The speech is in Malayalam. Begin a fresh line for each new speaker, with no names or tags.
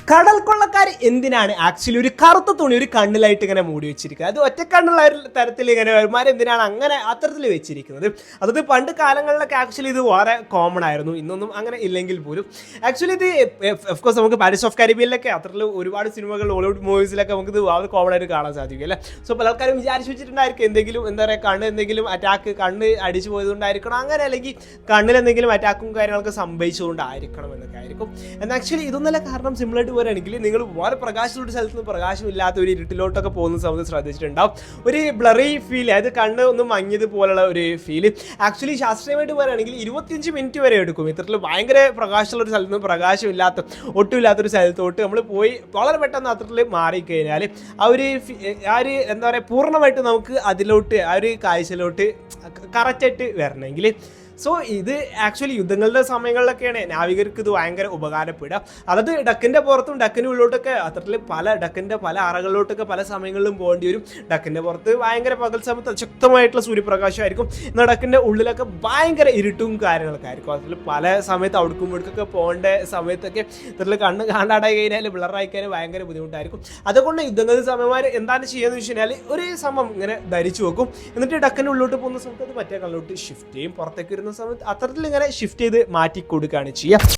കടൽ കൊള്ളക്കാർ എന്തിനാണ് ആക്ച്വലി ഒരു കറുത്ത തുണി ഒരു കണ്ണിലായിട്ട് ഇങ്ങനെ മൂടി വെച്ചിരിക്കുന്നത്? അത് ഒറ്റ കണ്ണുള്ള തരത്തിൽ ഇങ്ങനെ എന്തിനാണ് അങ്ങനെ അത്തരത്തിൽ വെച്ചിരിക്കുന്നത്? അതായത് പണ്ട് കാലങ്ങളിലൊക്കെ ആക്ച്വലി ഇത് വളരെ കോമൺ ആയിരുന്നു, ഇന്നൊന്നും അങ്ങനെ ഇല്ലെങ്കിൽ പോലും. ആക്ച്വലി ഇത് ഓഫ്കോഴ്സ് നമുക്ക് പാരിസ് ഓഫ് കാരിബിയനിലൊക്കെ അത്തരത്തിൽ ഒരുപാട് സിനിമകൾ ഹോളിവുഡ് മൂവീസിലൊക്കെ നമുക്ക് ഇത് വളരെ കോമൺ ആയിട്ട് കാണാൻ സാധിക്കും അല്ലേ. സോ പല ആൾക്കാരും വിചാരിച്ചു വെച്ചിട്ടുണ്ടായിരിക്കും എന്തെങ്കിലും എന്താ പറയുക, കണ്ണ് എന്തെങ്കിലും അറ്റാക്ക്, കണ്ണ് അടിച്ചു പോയതുകൊണ്ടായിരിക്കണം അങ്ങനെ, അല്ലെങ്കിൽ കണ്ണിൽ എന്തെങ്കിലും അറ്റാക്കും കാര്യങ്ങളൊക്കെ സംഭവിച്ചുകൊണ്ടായിരിക്കണം എന്നൊക്കെ ആയിരിക്കും. എന്നാൽ ആക്ച്വലി ഇതൊന്നല്ല കാരണം. സിമ്പിളായിട്ട് പറയുകയാണെങ്കിൽ നിങ്ങൾ വളരെ പ്രകാശമുള്ള സ്ഥലത്ത് നിന്ന് പ്രകാശമില്ലാത്ത ഒരു ഇരുട്ടിലോട്ടൊക്കെ പോകുന്ന സമയത്ത് ശ്രദ്ധിച്ചിട്ടുണ്ടാവും ഒരു ബ്ലറി ഫീൽ, അതായത് കണ്ണ് ഒന്ന് മങ്ങിയതുപോലുള്ള ഒരു ഫീല്. ആക്ച്വലി ശാസ്ത്രീയമായിട്ട് പറയുകയാണെങ്കിൽ 25 മിനിറ്റ് വരെ എടുക്കും ഇത്തരത്തിൽ ഭയങ്കര പ്രകാശമുള്ള ഒരു സ്ഥലത്ത് നിന്ന് പ്രകാശമില്ലാത്ത ഒട്ടുമില്ലാത്തൊരു സ്ഥലത്തോട്ട് നമ്മൾ പോയി വളരെ പെട്ടെന്ന് അത്തരത്തിൽ മാറിക്കഴിഞ്ഞാൽ ആ ഒരു എന്താ പറയുക പൂർണ്ണമായിട്ട് നമുക്ക് അതിലോട്ട് ആ ഒരു കാഴ്ചയിലോട്ട് കറക്റ്റായിട്ട് വരണമെങ്കിൽ. സോ ഇത് ആക്ച്വലി യുദ്ധങ്ങളുടെ സമയങ്ങളിലൊക്കെയാണ് നാവികർക്ക് ഇത് ഭയങ്കര ഉപകാരപ്പെടുക. അതായത് ഡക്കിൻ്റെ പുറത്തും ഡക്കിൻ്റെ ഉള്ളിലോട്ടൊക്കെ അത്തരത്തിൽ ഡക്കിൻ്റെ പല അറകളിലോട്ടൊക്കെ പല സമയങ്ങളിലും പോകേണ്ടി വരും. ഡക്കിൻ്റെ പുറത്ത് ഭയങ്കര പകൽ സമയത്ത് ശക്തമായിട്ടുള്ള സൂര്യപ്രകാശമായിരിക്കും, എന്നാൽ ഡക്കിൻ്റെ ഉള്ളിലൊക്കെ ഭയങ്കര ഇരുട്ടും കാര്യങ്ങളൊക്കെ ആയിരിക്കും. അതിൽ പല സമയത്ത് അവിടേക്കും ഇവിടേക്കൊക്കെ പോകേണ്ട സമയത്തൊക്കെ ഇത്തരത്തിൽ കണ്ണ് കാണാണ്ടായി കഴിഞ്ഞാൽ ബ്ലറായി കഴിഞ്ഞാൽ ഭയങ്കര ബുദ്ധിമുട്ടായിരിക്കും. അതുകൊണ്ട് യുദ്ധങ്ങളുടെ സമയമാർ എന്താണ് ചെയ്യുകയെന്ന് വെച്ച് കഴിഞ്ഞാൽ ഒരു സമയം ഇങ്ങനെ ധരിച്ചു വെക്കും, എന്നിട്ട് ഡക്കിൻ്റെ ഉള്ളിലോട്ട് പോകുന്ന സമയത്ത് അത് മറ്റേ കണ്ണിലോട്ട് ഷിഫ്റ്റ് ചെയ്യും, പുറത്തേക്ക് സമയത്ത് അത്തരത്തിൽ ഇങ്ങനെ ഷിഫ്റ്റ് ചെയ്ത് മാറ്റി കൊടുക്കുകയാണ് ചെയ്യുക.